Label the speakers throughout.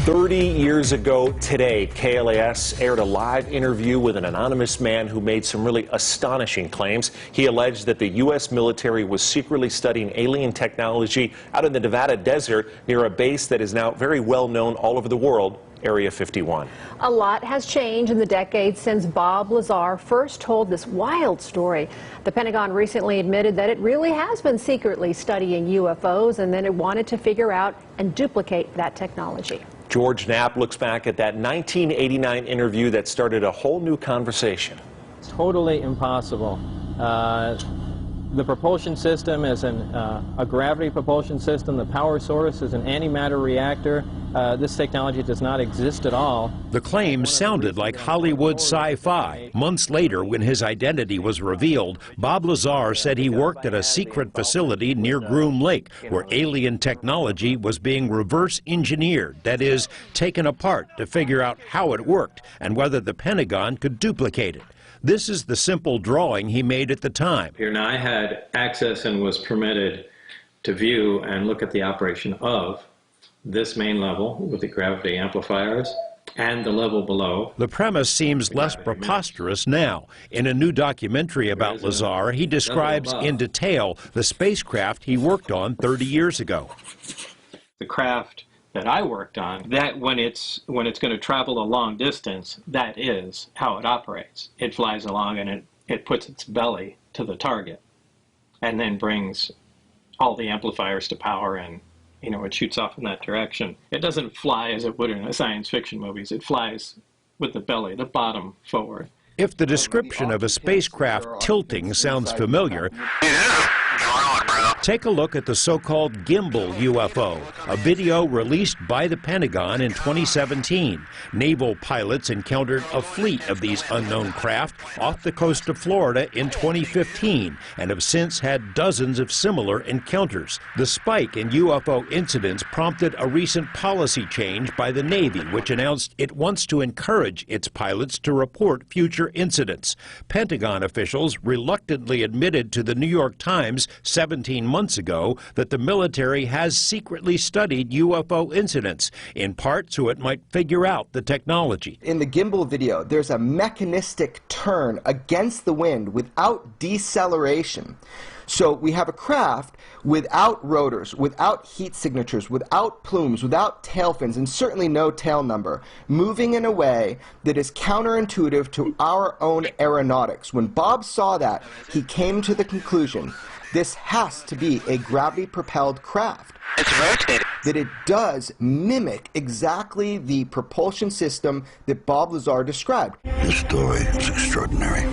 Speaker 1: 30 years ago today, KLAS aired a live interview with an anonymous man who made some really astonishing claims. He alleged that the U.S. military was secretly studying alien technology out in the Nevada desert near a base that is now very well known all over the world, Area 51.
Speaker 2: A lot has changed in the decades since Bob Lazar first told this wild story. The Pentagon recently admitted that it really has been secretly studying UFOs, and then it wanted to figure out and duplicate that technology.
Speaker 1: George Knapp looks back at that 1989 interview that started a whole new conversation.
Speaker 3: It's totally impossible. The propulsion system is a gravity propulsion system. The power source is an antimatter reactor. This technology does not exist at all.
Speaker 4: The claims sounded like Hollywood sci-fi. Months later, when his identity was revealed, Bob Lazar said he worked at a secret facility near Groom Lake, where alien technology was being reverse engineered, that is, taken apart to figure out how it worked and whether the Pentagon could duplicate it. This is the simple drawing he made at the time.
Speaker 5: Here now, I had access and was permitted to view and look at the operation of this main level with the gravity amplifiers and the level below.
Speaker 4: The premise seems less preposterous now. In a new documentary about Lazar, he describes in detail the spacecraft he worked on 30 years ago.
Speaker 5: The craft that I worked on, that when it's going to travel a long distance, that is how it operates. It flies along and it puts its belly to the target and then brings all the amplifiers to power, and it shoots off in that direction. It doesn't fly as it would in the science fiction movies. It flies with the belly, the bottom forward.
Speaker 4: If the description of a spacecraft tilting sounds familiar, take a look at the so-called gimbal UFO, a video released by the Pentagon in 2017. Naval pilots encountered a fleet of these unknown craft off the coast of Florida in 2015 and have since had dozens of similar encounters. The spike in UFO incidents prompted a recent policy change by the Navy, which announced it wants to encourage its pilots to report future incidents. Pentagon officials reluctantly admitted to the New York Times 17 months ago that the military has secretly studied UFO incidents, in part so it might figure out the technology.
Speaker 6: In the gimbal video, there's a mechanistic turn against the wind without deceleration. So we have a craft without rotors, without heat signatures, without plumes, without tail fins, and certainly no tail number, moving in a way that is counterintuitive to our own aeronautics. When Bob saw that, he came to the conclusion this has to be a gravity-propelled craft.
Speaker 7: It's rotating.
Speaker 6: That it does mimic exactly the propulsion system that Bob Lazar described.
Speaker 7: This story is extraordinary.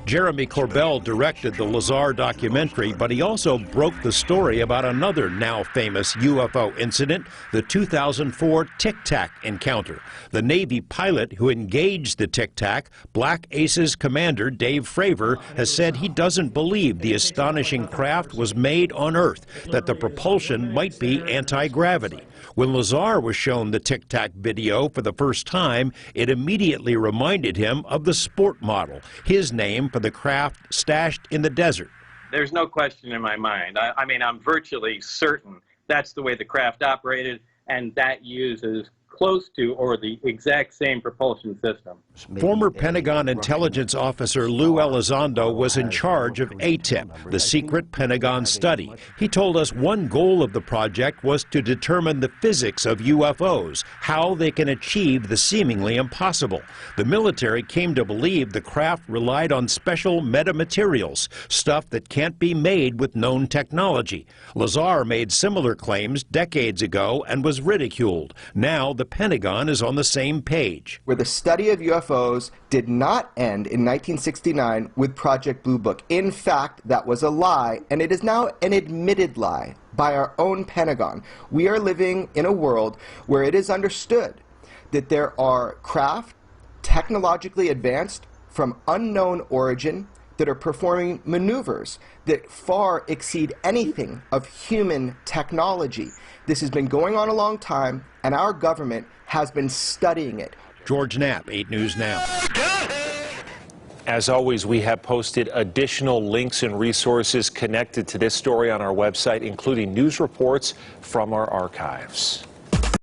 Speaker 4: Jeremy Corbell directed the Lazar documentary, but he also broke the story about another now famous UFO incident, the 2004 Tic Tac encounter. The Navy pilot who engaged the Tic Tac, Black Aces commander Dave Fravor, has said he doesn't believe the astonishing craft was made on Earth, that the propulsion might be anti-gravity. When Lazar was shown the Tic Tac video for the first time, it immediately reminded him of the Sport model, his name for the craft stashed in the desert.
Speaker 5: There's no question in my mind. I mean, I'm virtually certain that's the way the craft operated, and that uses close to or the exact same propulsion system.
Speaker 4: Former Pentagon intelligence officer Lou Elizondo was in charge of ATIP, the secret Pentagon study. He told us one goal of the project was to determine the physics of UFOs, how they can achieve the seemingly impossible. The military came to believe the craft relied on special metamaterials, stuff that can't be made with known technology. Lazar made similar claims decades ago and was ridiculed. Now the Pentagon is on the same page.
Speaker 6: Where the study of UFOs did not end in 1969 with Project Blue Book. In fact, that was a lie, and it is now an admitted lie by our own Pentagon. We are living in a world where it is understood that there are craft technologically advanced from unknown origin that are performing maneuvers that far exceed anything of human technology. This has been going on a long time, and our government has been studying it.
Speaker 4: George Knapp, 8 News Now.
Speaker 1: As always, we have posted additional links and resources connected to this story on our website, including news reports from our archives.